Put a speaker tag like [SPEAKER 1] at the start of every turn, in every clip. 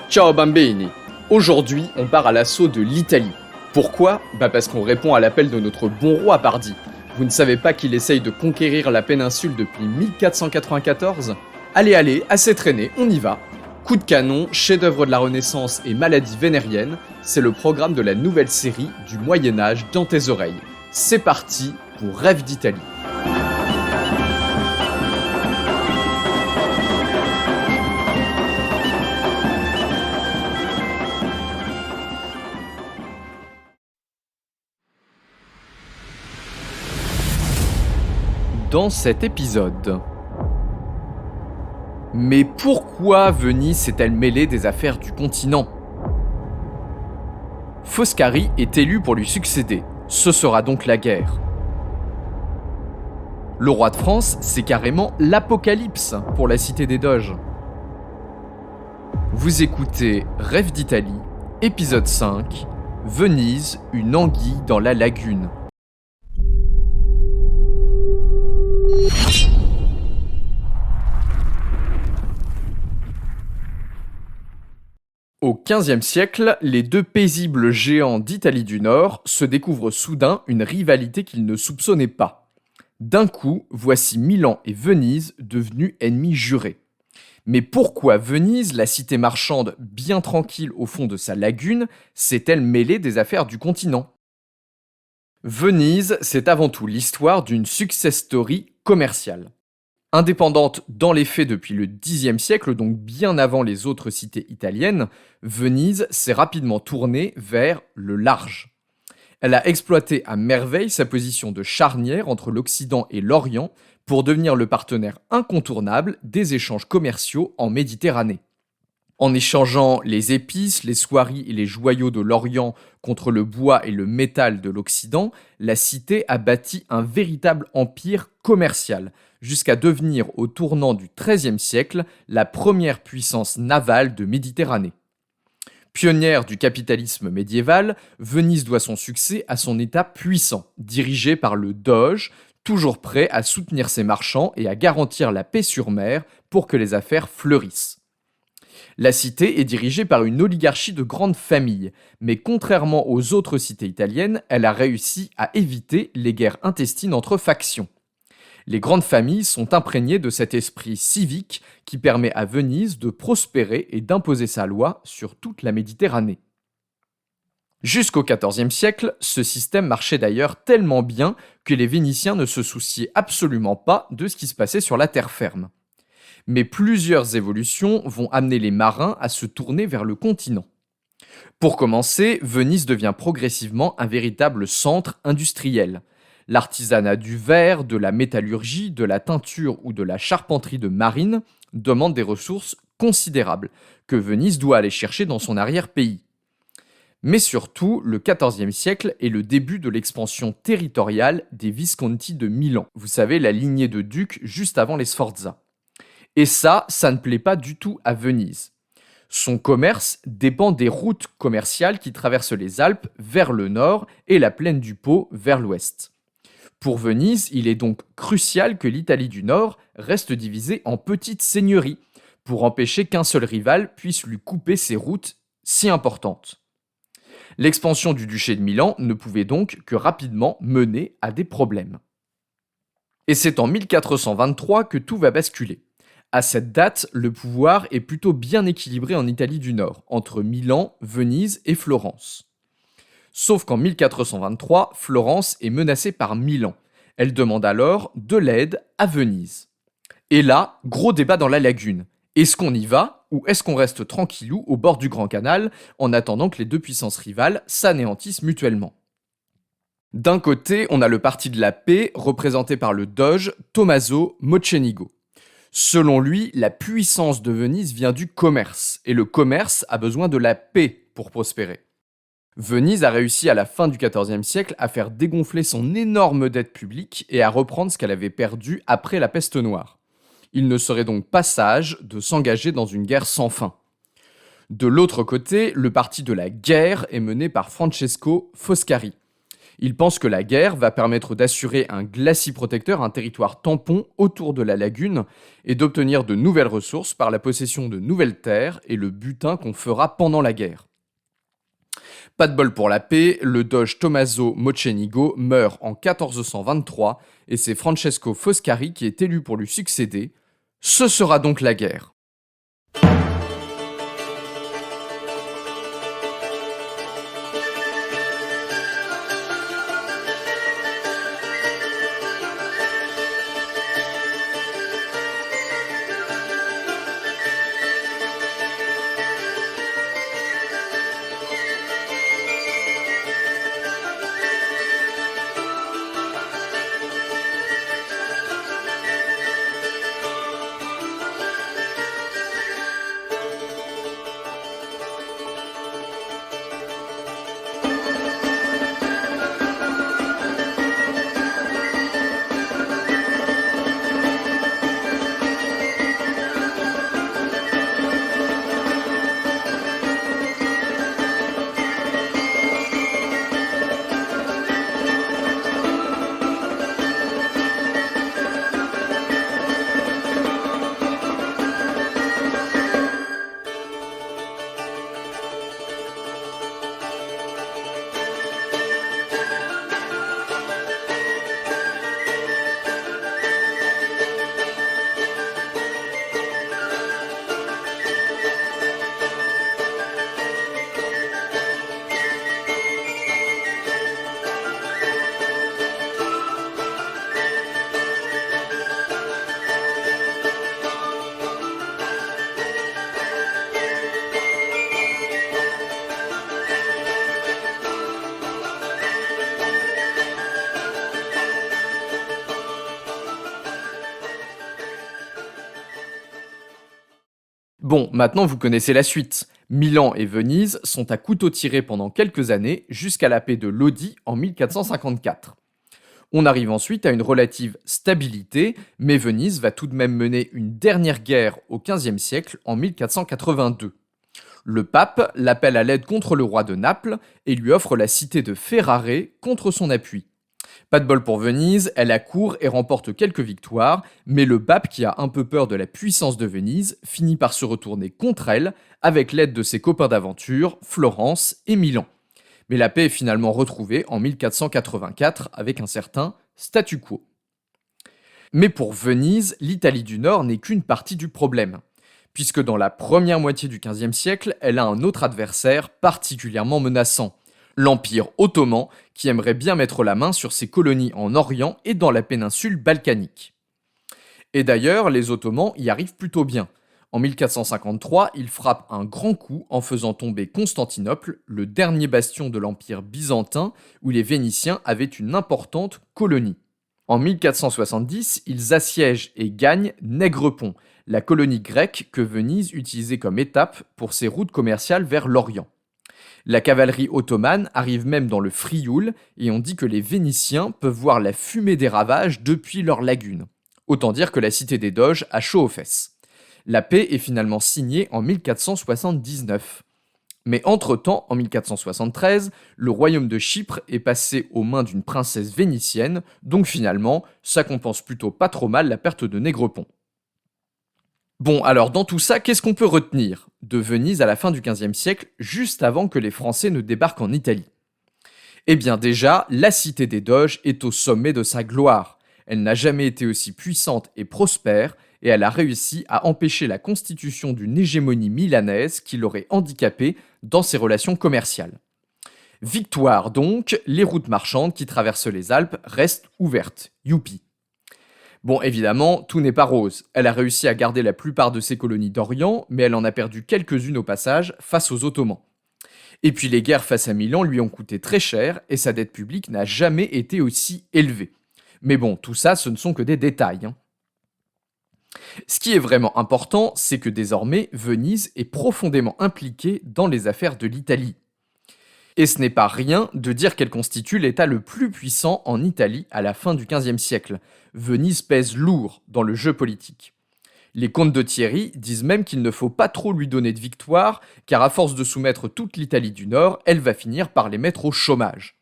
[SPEAKER 1] Ciao bambini. Aujourd'hui, on part à l'assaut de l'Italie. Pourquoi ? Parce qu'on répond à l'appel de notre bon roi Pardi. Vous ne savez pas qu'il essaye de conquérir la péninsule depuis 1494 ? Allez, assez traîné, on y va. Coup de canon, chef-d'œuvre de la Renaissance et maladie vénérienne, c'est le programme de la nouvelle série du Moyen-Âge dans tes oreilles. C'est parti pour Rêve d'Italie. Dans cet épisode. Mais pourquoi Venise s'est-elle mêlée des affaires du continent ? Foscari est élu pour lui succéder. Ce sera donc la guerre. Le roi de France, c'est carrément l'apocalypse pour la cité des Doges. Vous écoutez Rêve d'Italie, épisode 5, Venise, une anguille dans la lagune. Au XVe siècle, les deux paisibles géants d'Italie du Nord se découvrent soudain une rivalité qu'ils ne soupçonnaient pas. D'un coup, voici Milan et Venise devenus ennemis jurés. Mais pourquoi Venise, la cité marchande bien tranquille au fond de sa lagune, s'est-elle mêlée des affaires du continent ? Venise, c'est avant tout l'histoire d'une success story commerciale. Indépendante dans les faits depuis le Xe siècle, donc bien avant les autres cités italiennes, Venise s'est rapidement tournée vers le large. Elle a exploité à merveille sa position de charnière entre l'Occident et l'Orient pour devenir le partenaire incontournable des échanges commerciaux en Méditerranée. En échangeant les épices, les soieries et les joyaux de l'Orient contre le bois et le métal de l'Occident, la cité a bâti un véritable empire commercial, jusqu'à devenir au tournant du XIIIe siècle la première puissance navale de Méditerranée. Pionnière du capitalisme médiéval, Venise doit son succès à son État puissant, dirigé par le Doge, toujours prêt à soutenir ses marchands et à garantir la paix sur mer pour que les affaires fleurissent. La cité est dirigée par une oligarchie de grandes familles, mais contrairement aux autres cités italiennes, elle a réussi à éviter les guerres intestines entre factions. Les grandes familles sont imprégnées de cet esprit civique qui permet à Venise de prospérer et d'imposer sa loi sur toute la Méditerranée. Jusqu'au XIVe siècle, ce système marchait d'ailleurs tellement bien que les Vénitiens ne se souciaient absolument pas de ce qui se passait sur la terre ferme. Mais plusieurs évolutions vont amener les marins à se tourner vers le continent. Pour commencer, Venise devient progressivement un véritable centre industriel. L'artisanat du verre, de la métallurgie, de la teinture ou de la charpenterie de marine demande des ressources considérables que Venise doit aller chercher dans son arrière-pays. Mais surtout, le XIVe siècle est le début de l'expansion territoriale des Visconti de Milan. Vous savez, la lignée de ducs juste avant les Sforza. Et ça ne plaît pas du tout à Venise. Son commerce dépend des routes commerciales qui traversent les Alpes vers le nord et la plaine du Pô vers l'ouest. Pour Venise, il est donc crucial que l'Italie du Nord reste divisée en petites seigneuries pour empêcher qu'un seul rival puisse lui couper ses routes si importantes. L'expansion du duché de Milan ne pouvait donc que rapidement mener à des problèmes. Et c'est en 1423 que tout va basculer. À cette date, le pouvoir est plutôt bien équilibré en Italie du Nord, entre Milan, Venise et Florence. Sauf qu'en 1423, Florence est menacée par Milan. Elle demande alors de l'aide à Venise. Et là, gros débat dans la lagune. Est-ce qu'on y va ou est-ce qu'on reste tranquillou au bord du Grand Canal en attendant que les deux puissances rivales s'anéantissent mutuellement ? D'un côté, on a le parti de la paix représenté par le doge Tommaso Mocenigo. Selon lui, la puissance de Venise vient du commerce, et le commerce a besoin de la paix pour prospérer. Venise a réussi à la fin du XIVe siècle à faire dégonfler son énorme dette publique et à reprendre ce qu'elle avait perdu après la peste noire. Il ne serait donc pas sage de s'engager dans une guerre sans fin. De l'autre côté, le parti de la guerre est mené par Francesco Foscari. Il pense que la guerre va permettre d'assurer un glacis protecteur, un territoire tampon autour de la lagune, et d'obtenir de nouvelles ressources par la possession de nouvelles terres et le butin qu'on fera pendant la guerre. Pas de bol pour la paix, le doge Tommaso Mocenigo meurt en 1423 et c'est Francesco Foscari qui est élu pour lui succéder. Ce sera donc la guerre. Bon, maintenant vous connaissez la suite. Milan et Venise sont à couteau tiré pendant quelques années jusqu'à la paix de Lodi en 1454. On arrive ensuite à une relative stabilité, mais Venise va tout de même mener une dernière guerre au XVe siècle en 1482. Le pape l'appelle à l'aide contre le roi de Naples et lui offre la cité de Ferrare contre son appui. Pas de bol pour Venise, elle accourt et remporte quelques victoires, mais le pape, qui a un peu peur de la puissance de Venise, finit par se retourner contre elle avec l'aide de ses copains d'aventure, Florence et Milan. Mais la paix est finalement retrouvée en 1484 avec un certain statu quo. Mais pour Venise, l'Italie du Nord n'est qu'une partie du problème, puisque dans la première moitié du XVe siècle, elle a un autre adversaire particulièrement menaçant, l'Empire ottoman, qui aimerait bien mettre la main sur ses colonies en Orient et dans la péninsule balkanique. Et d'ailleurs, les Ottomans y arrivent plutôt bien. En 1453, ils frappent un grand coup en faisant tomber Constantinople, le dernier bastion de l'Empire byzantin, où les Vénitiens avaient une importante colonie. En 1470, ils assiègent et gagnent Négrepont, la colonie grecque que Venise utilisait comme étape pour ses routes commerciales vers l'Orient. La cavalerie ottomane arrive même dans le Frioul et on dit que les Vénitiens peuvent voir la fumée des ravages depuis leur lagune. Autant dire que la cité des Doges a chaud aux fesses. La paix est finalement signée en 1479. Mais entre-temps, en 1473, le royaume de Chypre est passé aux mains d'une princesse vénitienne, donc finalement, ça compense plutôt pas trop mal la perte de Négrepont. Bon, alors dans tout ça, qu'est-ce qu'on peut retenir de Venise à la fin du XVe siècle, juste avant que les Français ne débarquent en Italie? Eh bien déjà, la cité des Doges est au sommet de sa gloire. Elle n'a jamais été aussi puissante et prospère, et elle a réussi à empêcher la constitution d'une hégémonie milanaise qui l'aurait handicapée dans ses relations commerciales. Victoire donc, les routes marchandes qui traversent les Alpes restent ouvertes. Youpi! Bon, évidemment, tout n'est pas rose. Elle a réussi à garder la plupart de ses colonies d'Orient, mais elle en a perdu quelques-unes au passage face aux Ottomans. Et puis les guerres face à Milan lui ont coûté très cher et sa dette publique n'a jamais été aussi élevée. Mais bon, tout ça, ce ne sont que des détails. Ce qui est vraiment important, c'est que désormais, Venise est profondément impliquée dans les affaires de l'Italie. Et ce n'est pas rien de dire qu'elle constitue l'État le plus puissant en Italie à la fin du XVe siècle. Venise pèse lourd dans le jeu politique. Les comtes de Thierry disent même qu'il ne faut pas trop lui donner de victoire, car à force de soumettre toute l'Italie du Nord, elle va finir par les mettre au chômage.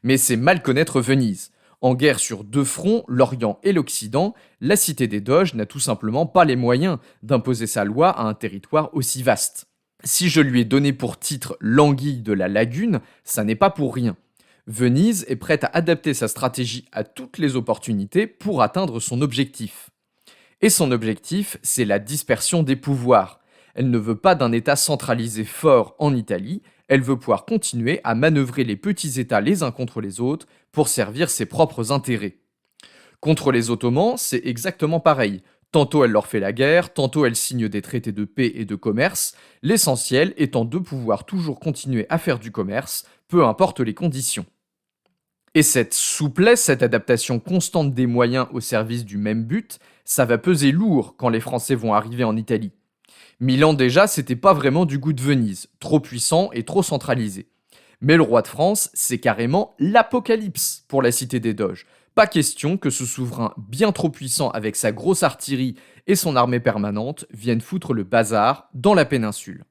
[SPEAKER 1] Mais c'est mal connaître Venise. En guerre sur deux fronts, l'Orient et l'Occident, la cité des Doges n'a tout simplement pas les moyens d'imposer sa loi à un territoire aussi vaste. Si je lui ai donné pour titre l'anguille de la lagune, ça n'est pas pour rien. Venise est prête à adapter sa stratégie à toutes les opportunités pour atteindre son objectif. Et son objectif, c'est la dispersion des pouvoirs. Elle ne veut pas d'un État centralisé fort en Italie, elle veut pouvoir continuer à manœuvrer les petits États les uns contre les autres pour servir ses propres intérêts. Contre les Ottomans, c'est exactement pareil. Tantôt elle leur fait la guerre, tantôt elle signe des traités de paix et de commerce, l'essentiel étant de pouvoir toujours continuer à faire du commerce, peu importe les conditions. Et cette souplesse, cette adaptation constante des moyens au service du même but, ça va peser lourd quand les Français vont arriver en Italie. Milan déjà, c'était pas vraiment du goût de Venise, trop puissant et trop centralisé. Mais le roi de France, c'est carrément l'apocalypse pour la cité des Doges. Pas question que ce souverain bien trop puissant avec sa grosse artillerie et son armée permanente vienne foutre le bazar dans la péninsule.